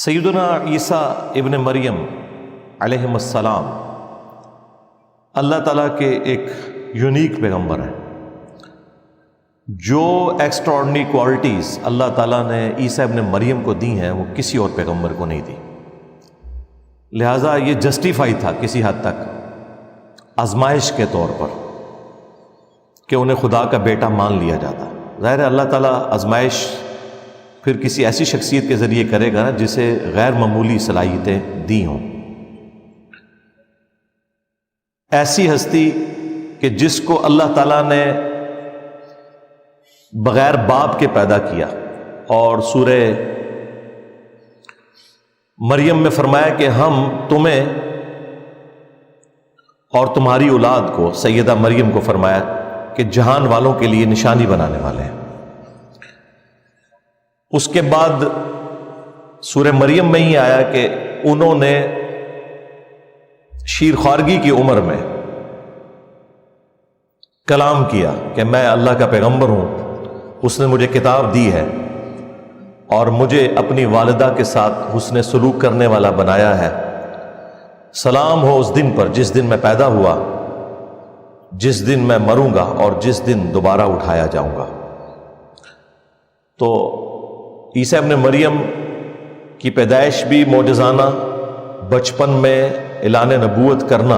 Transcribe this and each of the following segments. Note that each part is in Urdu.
سیدنا عیسیٰ ابن مریم علیہ السلام اللہ تعالیٰ کے ایک یونیک پیغمبر ہیں. جو ایکسٹراڈنری کوالٹیز اللہ تعالیٰ نے عیسیٰ ابن مریم کو دی ہیں وہ کسی اور پیغمبر کو نہیں دی. لہٰذا یہ جسٹیفائی تھا کسی حد تک آزمائش کے طور پر کہ انہیں خدا کا بیٹا مان لیا جاتا. ظاہر ہے اللہ تعالیٰ آزمائش پھر کسی ایسی شخصیت کے ذریعے کرے گا نا جسے غیر معمولی صلاحیتیں دی ہوں. ایسی ہستی کہ جس کو اللہ تعالیٰ نے بغیر باپ کے پیدا کیا، اور سورہ مریم میں فرمایا کہ ہم تمہیں اور تمہاری اولاد کو، سیدہ مریم کو فرمایا کہ جہان والوں کے لیے نشانی بنانے والے ہیں. اس کے بعد سورہ مریم میں ہی آیا کہ انہوں نے شیر خوارگی کی عمر میں کلام کیا کہ میں اللہ کا پیغمبر ہوں، اس نے مجھے کتاب دی ہے اور مجھے اپنی والدہ کے ساتھ حسن سلوک کرنے والا بنایا ہے. سلام ہو اس دن پر جس دن میں پیدا ہوا، جس دن میں مروں گا اور جس دن دوبارہ اٹھایا جاؤں گا. تو عیسیٰ ابن مریم کی پیدائش بھی معجزانہ، بچپن میں اعلان نبوت کرنا،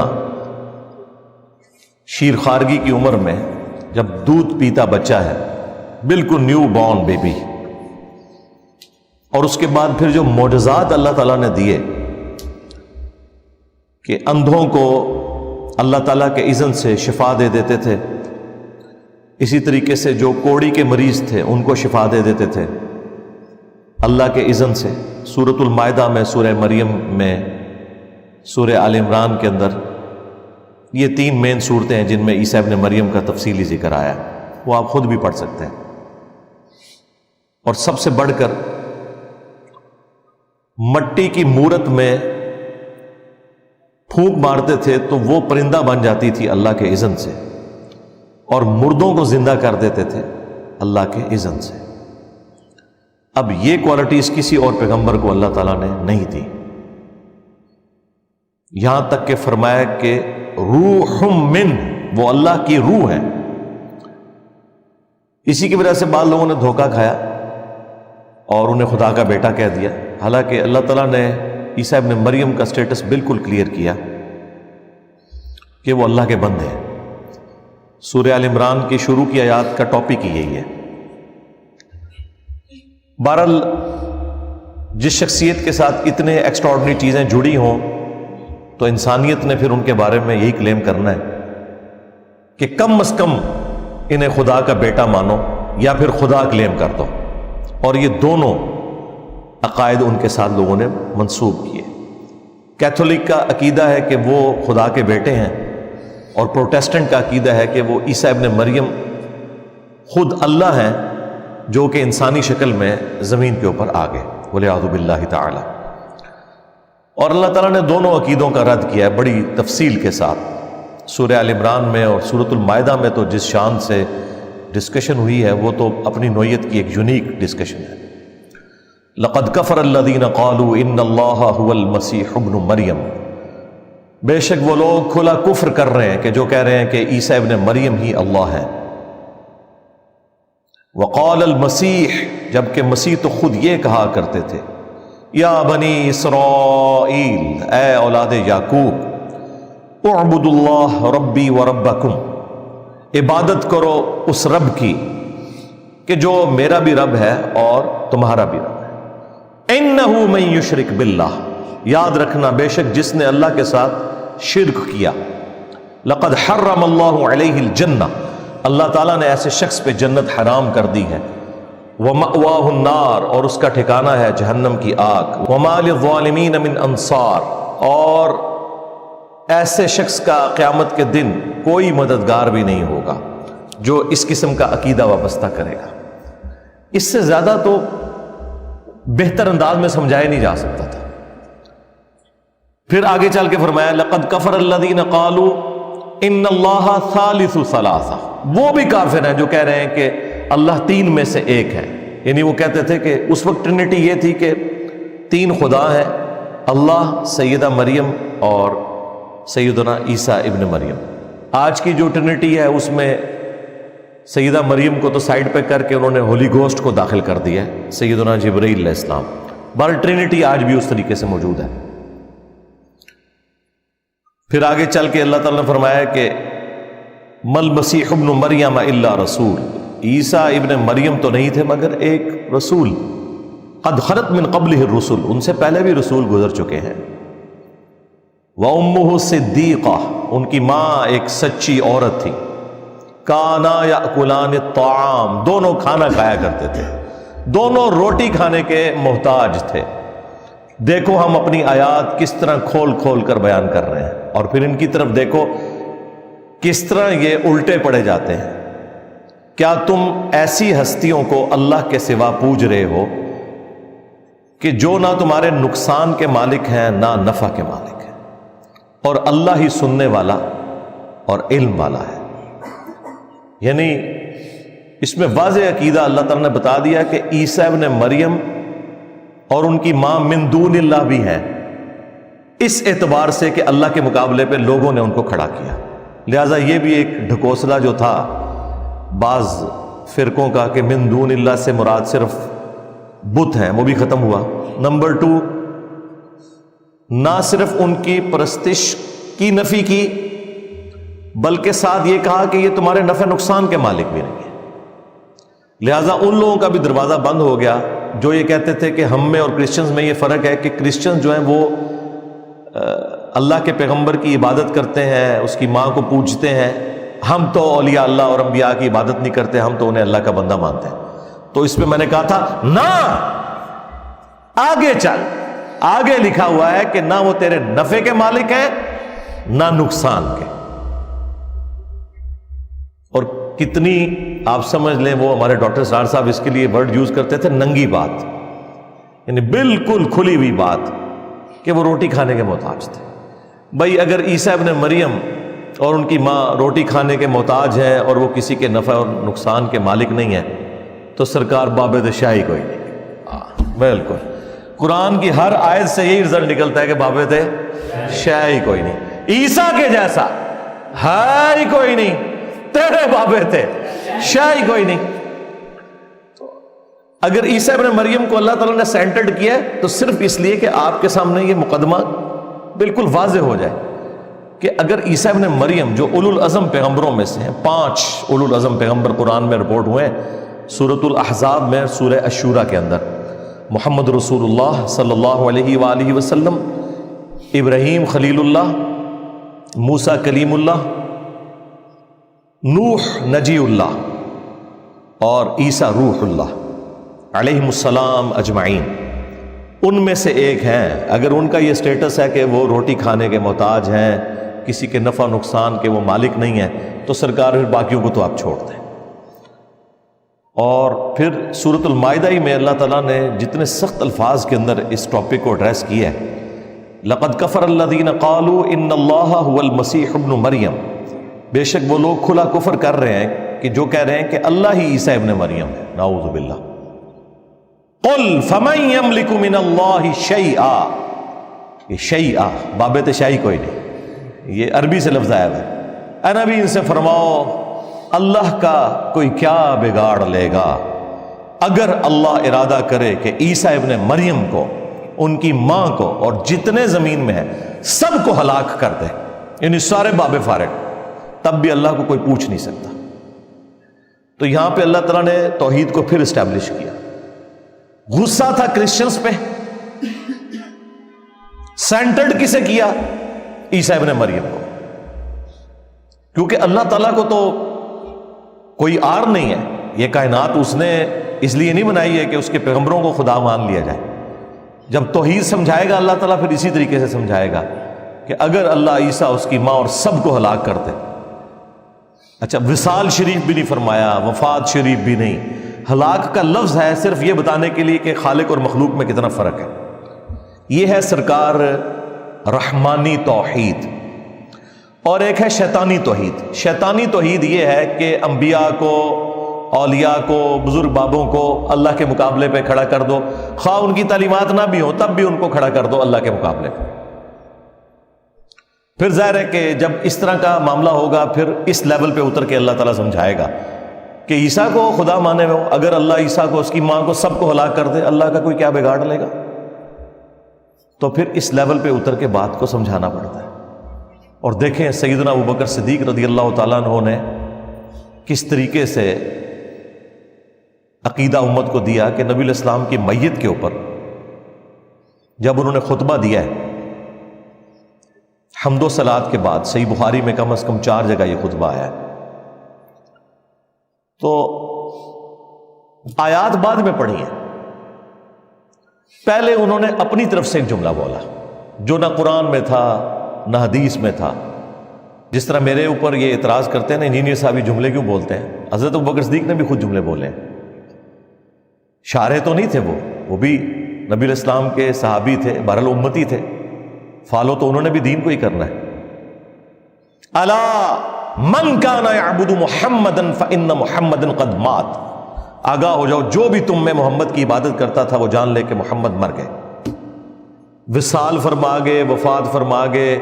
شیر خوارگی کی عمر میں جب دودھ پیتا بچہ ہے، بالکل نیو بورن بیبی. اور اس کے بعد پھر جو معجزات اللہ تعالیٰ نے دیے کہ اندھوں کو اللہ تعالیٰ کے اذن سے شفا دے دیتے تھے، اسی طریقے سے جو کوڑی کے مریض تھے ان کو شفا دے دیتے تھے اللہ کے اذن سے. سورۃ المائدہ میں، سورہ مریم میں، سورہ آل عمران کے اندر یہ تین مین صورتیں ہیں جن میں عیسیٰ ابن مریم کا تفصیلی ذکر آیا ہے، وہ آپ خود بھی پڑھ سکتے ہیں. اور سب سے بڑھ کر مٹی کی مورت میں پھونک مارتے تھے تو وہ پرندہ بن جاتی تھی اللہ کے اذن سے، اور مردوں کو زندہ کر دیتے تھے اللہ کے اذن سے. اب یہ کوالٹیز کسی اور پیغمبر کو اللہ تعالیٰ نے نہیں دی. یہاں تک کہ فرمایا کہ روح من، وہ اللہ کی روح ہے. اسی کی وجہ سے بعض لوگوں نے دھوکہ کھایا اور انہیں خدا کا بیٹا کہہ دیا، حالانکہ اللہ تعالیٰ نے عیسیٰ ابن مریم کا سٹیٹس بالکل کلیئر کیا کہ وہ اللہ کے بندے ہیں. سورہ آل عمران کی شروع کی آیات کا ٹاپک ہی یہی ہے. بہرحال جس شخصیت کے ساتھ اتنے ایکسٹراڈنری چیزیں جڑی ہوں تو انسانیت نے پھر ان کے بارے میں یہی کلیم کرنا ہے کہ کم از کم انہیں خدا کا بیٹا مانو یا پھر خدا کلیم کر دو. اور یہ دونوں عقائد ان کے ساتھ لوگوں نے منسوب کیے. کیتھولک کا عقیدہ ہے کہ وہ خدا کے بیٹے ہیں، اور پروٹیسٹنٹ کا عقیدہ ہے کہ وہ عیسیٰ ابن مریم خود اللہ ہیں جو کہ انسانی شکل میں زمین کے اوپر آ گئے، والعیاذ باللہ تعالی. اور اللہ تعالیٰ نے دونوں عقیدوں کا رد کیا ہے بڑی تفصیل کے ساتھ. سورہ آل عمران میں اور سورۃ المائدہ میں تو جس شان سے ڈسکشن ہوئی ہے وہ تو اپنی نوعیت کی ایک یونیک ڈسکشن ہے. لقد کفر الذین قالوا ان اللہ هو المسیح ابن مریم، بے شک وہ لوگ کھلا کفر کر رہے ہیں کہ جو کہہ رہے ہیں کہ عیسیٰ ابن مریم ہی اللہ ہے. وقال المسیح، جبکہ مسیح تو خود یہ کہا کرتے تھے، یا بنی اسرائیل، اے اولاد یعقوب، اعبدوا اللہ ربی وربکم، عبادت کرو اس رب کی کہ جو میرا بھی رب ہے اور تمہارا بھی رب ہے. انہ من یشرک باللہ، یاد رکھنا بے شک جس نے اللہ کے ساتھ شرک کیا، لقد حرم اللہ علیہ الجنہ، اللہ تعالیٰ نے ایسے شخص پہ جنت حرام کر دی ہے. وَمَأْوَاهُ النَّارُ، اور اس کا ٹھکانہ ہے جہنم کی آگ. وَمَا لِلظَّالِمِينَ مِنْ أَنصَارٍ، اور ایسے شخص کا قیامت کے دن کوئی مددگار بھی نہیں ہوگا جو اس قسم کا عقیدہ وابستہ کرے گا. اس سے زیادہ تو بہتر انداز میں سمجھایا نہیں جا سکتا تھا. پھر آگے چل کے فرمایا لَقَدْ كَفَرَ الَّذِينَ قَالُوا ان اللہ ثالث ثلاثہ، وہ بھی کافر ہیں جو کہہ رہے ہیں کہ اللہ تین میں سے ایک ہے. یعنی وہ کہتے تھے کہ اس وقت ٹرینٹی یہ تھی کہ تین خدا ہیں، اللہ، سیدہ مریم اور سیدنا عیسیٰ ابن مریم۔ آج کی جو ٹرینٹی ہے اس میں سیدہ مریم کو تو سائڈ پہ کر کے انہوں نے ہولی گوسٹ کو داخل کر دیا ہے، سیدنا جبرائیل علیہ السلام۔ بہر ٹرینٹی آج بھی اس طریقے سے موجود ہے۔ پھر آگے چل کے اللہ تعالیٰ نے فرمایا کہ مل مسیح ابن مریم الا رسول، عیسیٰ ابن مریم تو نہیں تھے مگر ایک رسول، قد خلت من قبلہ الرسل، ان سے پہلے بھی رسول گزر چکے ہیں، وامہ صدیقہ، ان کی ماں ایک سچی عورت تھی، کانا یاکلان الطعام، دونوں کھانا کھایا کرتے تھے، دونوں روٹی کھانے کے محتاج تھے۔ دیکھو ہم اپنی آیات کس طرح کھول کھول کر بیان کر رہے ہیں، اور پھر ان کی طرف دیکھو کس طرح یہ الٹے پڑے جاتے ہیں۔ کیا تم ایسی ہستیوں کو اللہ کے سوا پوج رہے ہو کہ جو نہ تمہارے نقصان کے مالک ہیں نہ نفع کے مالک ہیں، اور اللہ ہی سننے والا اور علم والا ہے۔ یعنی اس میں واضح عقیدہ اللہ تعالیٰ نے بتا دیا کہ عیسیٰ ابن مریم اور ان کی ماں من دون اللہ بھی ہیں، اس اعتبار سے کہ اللہ کے مقابلے پہ لوگوں نے ان کو کھڑا کیا۔ لہٰذا یہ بھی ایک ڈھکوسلا جو تھا بعض فرقوں کا کہ من دون اللہ سے مراد صرف بت ہیں، وہ بھی ختم ہوا۔ نمبر 2، نہ صرف ان کی پرستش کی نفی کی بلکہ ساتھ یہ کہا کہ یہ تمہارے نفع نقصان کے مالک بھی نہیں ہیں۔ لہٰذا ان لوگوں کا بھی دروازہ بند ہو گیا جو یہ کہتے تھے کہ ہم میں اور کرسچنز میں یہ فرق ہے کہ کرسچن جو ہیں وہ اللہ کے پیغمبر کی عبادت کرتے ہیں، اس کی ماں کو پوجتے ہیں، ہم تو اولیاء اللہ اور انبیاء کی عبادت نہیں کرتے، ہم تو انہیں اللہ کا بندہ مانتے ہیں۔ تو اس میں میں نے کہا تھا نہ، آگے چل، آگے لکھا ہوا ہے کہ نہ وہ تیرے نفع کے مالک ہیں نہ نقصان کے۔ اور کتنی آپ سمجھ لیں، وہ ہمارے ڈاکٹر سرار صاحب اس کے لیے ورڈ یوز کرتے تھے، ننگی بات، یعنی بالکل کھلی ہوئی بات کہ وہ روٹی کھانے کے محتاج تھے۔ بھائی اگر عیسیٰ ابن مریم اور ان کی ماں روٹی کھانے کے محتاج ہیں اور وہ کسی کے نفع اور نقصان کے مالک نہیں ہیں تو سرکار بابد شاہی کوئی نہیں۔ بالکل قرآن کی ہر آیت سے یہی رزلٹ نکلتا ہے کہ بابد شاہی کوئی نہیں، عیسیٰ کے جیسا ہے ہی کوئی نہیں، تیرے بابے تھے شاہی کوئی نہیں۔ اگر عیسیٰ ابن مریم کو اللہ تعالیٰ نے سینٹرڈ کیا ہے تو صرف اس لیے کہ آپ کے سامنے یہ مقدمہ بالکل واضح ہو جائے کہ اگر عیسیٰ ابن مریم جو اولو العزم پیغمبروں میں سے ہیں، 5 اولو العزم پیغمبر قرآن میں رپورٹ ہوئے ہیں، سورۃ الاحزاب میں، سورہ الشورى کے اندر، محمد رسول اللہ صلی اللہ علیہ وآلہ وسلم، ابراہیم خلیل اللہ، موسیٰ کلیم اللہ، نوح نجی اللہ اور عیسیٰ روح اللہ علیہم السلام اجمعین، ان میں سے ایک ہیں۔ اگر ان کا یہ سٹیٹس ہے کہ وہ روٹی کھانے کے محتاج ہیں، کسی کے نفع نقصان کے وہ مالک نہیں ہیں، تو سرکار پھر باقیوں کو تو آپ چھوڑ دیں۔ اور پھر سورۃ المائدہ ہی میں اللہ تعالیٰ نے جتنے سخت الفاظ کے اندر اس ٹاپک کو ایڈریس کیا ہے، لقد کفر الذین قالوا ان اللہ هو المسیح ابن مریم، بے شک وہ لوگ کھلا کفر کر رہے ہیں کہ جو کہہ رہے ہیں کہ اللہ ہی عیسیٰ ابن مریم ہے، نعوذ باللہ۔ قل فمن یملک من اللہ شیئا، یہ شیئا بابت شاہی کوئی نہیں، یہ عربی سے لفظ آیا ہے۔ اے نبی ان سے فرماؤ اللہ کا کوئی کیا بگاڑ لے گا اگر اللہ ارادہ کرے کہ عیسیٰ ابن مریم کو، ان کی ماں کو اور جتنے زمین میں ہیں سب کو ہلاک کر دے، یعنی سارے باب فارغ، تب بھی اللہ کو کوئی پوچھ نہیں سکتا۔ تو یہاں پہ اللہ تعالیٰ نے توحید کو پھر اسٹیبلش کیا۔ غصہ تھا کرسچنز پہ، سینٹرڈ کسے کیا؟ عیسیٰ ابن مریم کو، کیونکہ اللہ تعالیٰ کو تو کوئی آر نہیں ہے، یہ کائنات اس نے اس لیے نہیں بنائی ہے کہ اس کے پیغمبروں کو خدا مان لیا جائے۔ جب توحید سمجھائے گا اللہ تعالیٰ پھر اسی طریقے سے سمجھائے گا کہ اگر اللہ عیسیٰ، اس کی ماں اور سب کو ہلاک کر دے۔ اچھا، وصال شریف بھی نہیں فرمایا، وفات شریف بھی نہیں، ہلاک کا لفظ ہے صرف یہ بتانے کے لیے کہ خالق اور مخلوق میں کتنا فرق ہے۔ یہ ہے سرکار رحمانی توحید، اور ایک ہے شیطانی توحید۔ شیطانی توحید یہ ہے کہ انبیاء کو اولیاء کو، بزرگ بابوں کو اللہ کے مقابلے پہ کھڑا کر دو، خواہ ان کی تعلیمات نہ بھی ہوں تب بھی ان کو کھڑا کر دو اللہ کے مقابلے پہ۔ پھر ظاہر ہے کہ جب اس طرح کا معاملہ ہوگا پھر اس لیول پہ اتر کے اللہ تعالیٰ سمجھائے گا کہ عیسیٰ کو خدا مانے ہو، اگر اللہ عیسیٰ کو، اس کی ماں کو، سب کو ہلاک کر دے، اللہ کا کوئی کیا بگاڑ لے گا؟ تو پھر اس لیول پہ اتر کے بات کو سمجھانا پڑتا ہے۔ اور دیکھیں سیدنا ابوبکر صدیق رضی اللہ تعالیٰ عنہ نے کس طریقے سے عقیدہ امت کو دیا کہ نبی علیہ السلام کی میت کے اوپر جب انہوں نے خطبہ دیا ہے حمد و صلات کے بعد، صحیح بخاری میں کم از کم 4 جگہ یہ خطبہ آیا ہے، تو آیات بعد میں پڑھی ہیں، پہلے انہوں نے اپنی طرف سے ایک جملہ بولا جو نہ قرآن میں تھا نہ حدیث میں تھا۔ جس طرح میرے اوپر یہ اعتراض کرتے ہیں نا انجینئر صاحب یہ جملے کیوں بولتے ہیں، حضرت ابوبکر صدیق نے بھی خود جملے بولے ہیں، شارح تو نہیں تھے وہ بھی نبی علیہ السلام کے صحابی تھے، بہرحال امتی تھے، فالو تو انہوں نے بھی دین کو ہی کرنا ہے۔ الا من کان یعبد محمدا فان محمدا قد مات، آگاہ ہو جاؤ جو بھی تم میں محمد کی عبادت کرتا تھا وہ جان لے کہ محمد مر گئے۔ وصال فرما گئے، وفات فرما گئے،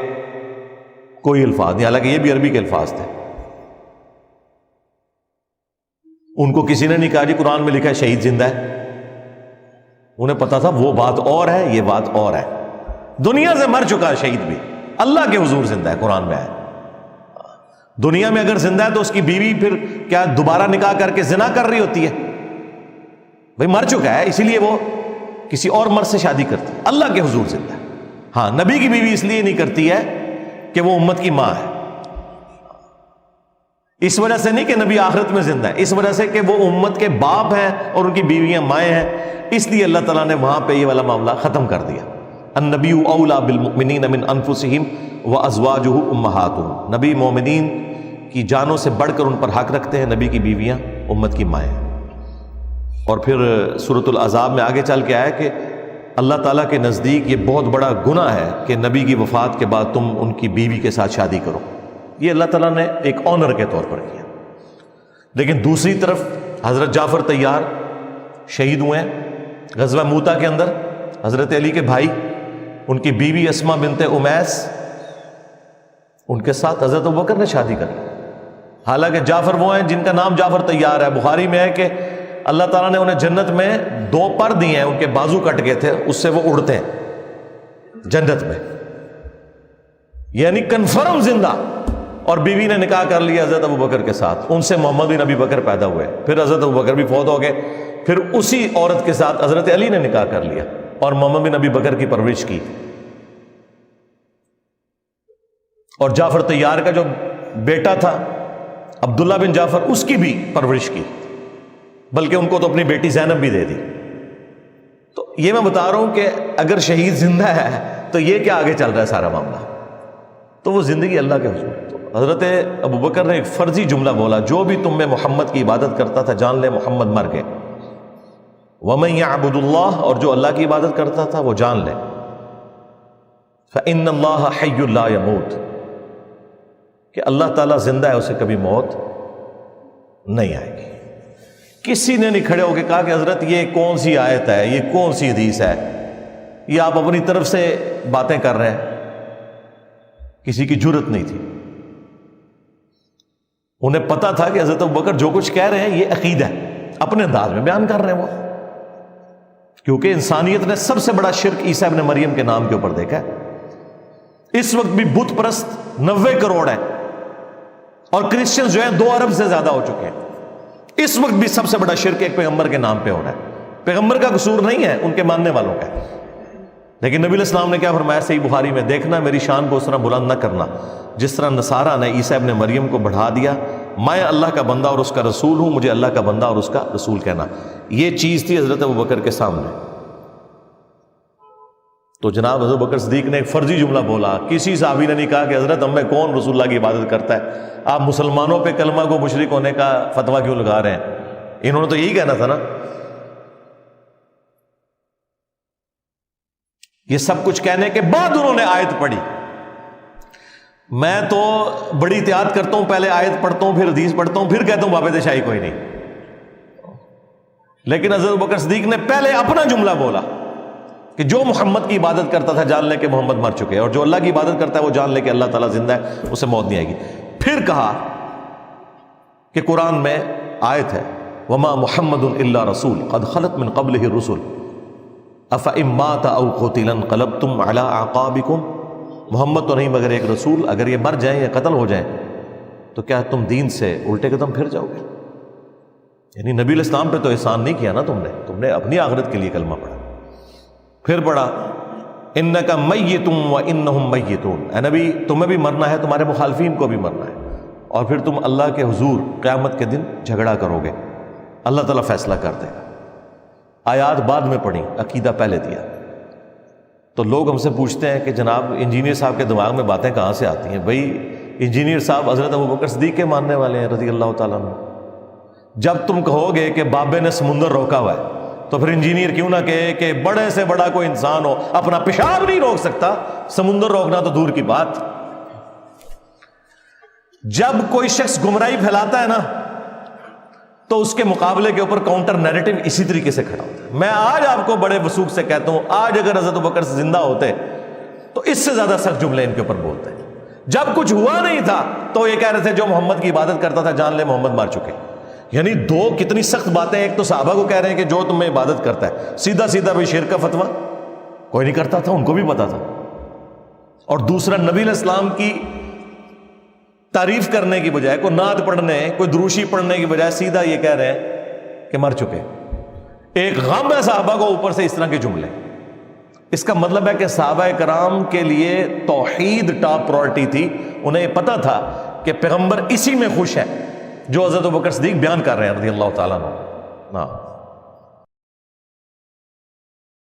کوئی الفاظ نہیں، حالانکہ یہ بھی عربی کے الفاظ تھے۔ ان کو کسی نے نہیں کہا جی قرآن میں لکھا ہے شہید زندہ ہے، انہیں پتا تھا وہ بات اور ہے یہ بات اور ہے۔ دنیا سے مر چکا ہے شہید بھی، اللہ کے حضور زندہ ہے، قرآن میں ہے۔ دنیا میں اگر زندہ ہے تو اس کی بیوی پھر کیا دوبارہ نکاح کر کے زنا کر رہی ہوتی ہے؟ بھئی مر چکا ہے، اسی لیے وہ کسی اور مرد سے شادی کرتی ہے، اللہ کے حضور زندہ ہے۔ ہاں نبی کی بیوی اس لیے نہیں کرتی ہے کہ وہ امت کی ماں ہے، اس وجہ سے نہیں کہ نبی آخرت میں زندہ ہے، اس وجہ سے کہ وہ امت کے باپ ہیں اور ان کی بیویاں مائیں ہیں، اس لیے اللہ تعالیٰ نے وہاں پہ یہ والا معاملہ ختم کر دیا۔ النبی اولیٰ بالمؤمنین من انفسہم وازواجہ امہاتہم، نبی مومنین کی جانوں سے بڑھ کر ان پر حق رکھتے ہیں، نبی کی بیویاں امت کی مائیں۔ اور پھر سورۃ الاحزاب میں آگے چل کے آیا کہ اللہ تعالیٰ کے نزدیک یہ بہت بڑا گناہ ہے کہ نبی کی وفات کے بعد تم ان کی بیوی کے ساتھ شادی کرو، یہ اللہ تعالیٰ نے ایک آنر کے طور پر کیا۔ لیکن دوسری طرف حضرت جعفر طیار شہید ہوئے ہیں غزوہ موتا کے اندر، حضرت علی کے بھائی، ان کی بیوی اسماء بنت امیس، ان کے ساتھ حضرت ابوبکر نے شادی کر لی۔ حالانکہ جعفر وہ ہیں جن کا نام جعفر طیار ہے، بخاری میں ہے کہ اللہ تعالیٰ نے انہیں جنت میں 2 پر دیے ہیں، ان کے بازو کٹ گئے تھے، اس سے وہ اڑتے ہیں جنت میں، یعنی کنفرم زندہ۔ اور بیوی نے نکاح کر لیا حضرت ابوبکر کے ساتھ، ان سے محمد بن ابی بکر پیدا ہوئے، پھر حضرت ابوبکر بھی فوت ہو گئے، پھر اسی عورت کے ساتھ حضرت علی نے نکاح کر لیا اور محمد بن ابی بکر کی پرورش کی۔ اور جعفر طیار کا جو بیٹا تھا عبداللہ بن جعفر، اس کی بھی پرورش کی، بلکہ ان کو تو اپنی بیٹی زینب بھی دے دی۔ تو یہ میں بتا رہا ہوں کہ اگر شہید زندہ ہے تو یہ کیا آگے چل رہا ہے سارا معاملہ، تو وہ زندگی اللہ کے حضور۔ تو حضرت ابوبکر نے ایک فرضی جملہ بولا، جو بھی تم میں محمد کی عبادت کرتا تھا جان لے محمد مر گئے۔ وَمَن يَعْبُدُ اللَّهَ، اور جو اللہ کی عبادت کرتا تھا وہ جان لے فَإِنَّ اللَّهَ حَيٌّ لَا يَمُوتُ، کہ اللہ تعالیٰ زندہ ہے، اسے کبھی موت نہیں آئے گی۔ کسی نے نہیں کھڑے ہو کے کہا کہ حضرت یہ کون سی آیت ہے، یہ کون سی حدیث ہے، یہ آپ اپنی طرف سے باتیں کر رہے ہیں، کسی کی جرت نہیں تھی۔ انہیں پتا تھا کہ حضرت ابوبکر جو کچھ کہہ رہے ہیں یہ عقیدہ ہے، اپنے انداز میں بیان کر رہے ہیں وہ، کیونکہ انسانیت نے سب سے بڑا شرک عیسیٰ ابن مریم کے نام کے اوپر دیکھا ہے۔ اس وقت بھی بت پرست 90 کروڑ ہیں اور کرسچنز جو ہیں 2 ارب سے زیادہ ہو چکے ہیں۔ اس وقت بھی سب سے بڑا شرک ایک پیغمبر کے نام پہ ہو رہا ہے، پیغمبر کا قصور نہیں ہے، ان کے ماننے والوں کا ہے۔ لیکن نبی علیہ السلام نے کیا فرمایا صحیح بخاری میں، دیکھنا میری شان کو اس طرح بلند نہ کرنا جس طرح نصارہ نے عیسیٰ ابن مریم کو بڑھا دیا، میں اللہ کا بندہ اور اس کا رسول ہوں، مجھے اللہ کا بندہ اور اس کا رسول کہنا، یہ چیز تھی حضرت ابوبکر کے سامنے۔ تو جناب حضرت ابوبکر صدیق نے ایک فرضی جملہ بولا، کسی صحابی نے نہیں کہا کہ حضرت ہم میں کون رسول اللہ کی عبادت کرتا ہے، آپ مسلمانوں پہ کلمہ کو مشرک ہونے کا فتویٰ کیوں لگا رہے ہیں؟ انہوں نے تو یہی کہنا تھا نا۔ یہ سب کچھ کہنے کے بعد انہوں نے آیت پڑھی۔ میں تو بڑی احتیاط کرتا ہوں، پہلے آیت پڑھتا ہوں پھر حدیث پڑھتا ہوں پھر کہتا ہوں بابے شاہی کوئی نہیں، لیکن حضرت ابوبکر صدیق نے پہلے اپنا جملہ بولا کہ جو محمد کی عبادت کرتا تھا جان لے کہ محمد مر چکے، اور جو اللہ کی عبادت کرتا ہے وہ جان لے کہ اللہ تعالیٰ زندہ ہے، اسے موت نہیں آئے گی۔ پھر کہا کہ قرآن میں آیت ہے وما محمد الا رسول قد خلت من قبلہ الرسل افإن مات او قتل انقلبتم علی اعقابکم، محمد تو نہیں مگر ایک رسول، اگر یہ مر جائیں یا قتل ہو جائیں تو کیا تم دین سے الٹے قدم پھر جاؤ گے؟ یعنی نبی علیہ السلام پہ تو احسان نہیں کیا نا تم نے اپنی آخرت کے لیے کلمہ پڑھا۔ پھر پڑھا انک میت وانہم میتون، اے نبی تمہیں بھی مرنا ہے، تمہارے مخالفین کو بھی مرنا ہے، اور پھر تم اللہ کے حضور قیامت کے دن جھگڑا کرو گے، اللہ تعالیٰ فیصلہ کر دے گا۔ آیات بعد میں پڑھی، عقیدہ پہلے دیا۔ تو لوگ ہم سے پوچھتے ہیں کہ جناب انجینئر صاحب کے دماغ میں باتیں کہاں سے آتی ہیں؟ بھائی انجینئر صاحب حضرت ابوبکر صدیق کے ماننے والے ہیں رضی اللہ تعالیٰ عنہ۔ جب تم کہو گے کہ بابے نے سمندر روکا ہوا ہے تو پھر انجینئر کیوں نہ کہے کہ بڑے سے بڑا کوئی انسان ہو اپنا پیشاب نہیں روک سکتا، سمندر روکنا تو دور کی بات۔ جب کوئی شخص گمراہی پھیلاتا ہے نا تو اس کے مقابلے کے اوپر کاؤنٹر نیریٹو اسی طریقے سے کھڑا ہوتا ہے۔ میں آج آپ کو بڑے وثوق سے کہتا ہوں، آج اگر حضرت ابوبکر زندہ ہوتے تو اس سے زیادہ سخت جملے ان کے اوپر بولتے ہیں۔ جب کچھ ہوا نہیں تھا تو یہ کہہ رہے تھے جو محمد کی عبادت کرتا تھا جان لے محمد مر چکے۔ یعنی دو کتنی سخت باتیں، ایک تو صحابہ کو کہہ رہے ہیں کہ جو تمہیں عبادت کرتا ہے سیدھا سیدھا بھی شرک کا فتویٰ کوئی نہیں کرتا تھا، ان کو بھی پتا تھا، اور دوسرا نبی علیہ السلام کی تعریف کرنے کی بجائے، کوئی نعت پڑھنے کوئی دروشی پڑھنے کی بجائے سیدھا یہ کہہ رہے ہیں کہ مر چکے۔ ایک غم ہے صحابہ کو، اوپر سے اس طرح کے جملے۔ اس کا مطلب ہے کہ صحابہ کرام کے لیے توحید ٹاپ پرائورٹی تھی، انہیں یہ پتا تھا کہ پیغمبر اسی میں خوش ہے جو حضرت ابوبکر صدیق بیان کر رہے ہیں رضی اللہ تعالیٰ عنہ۔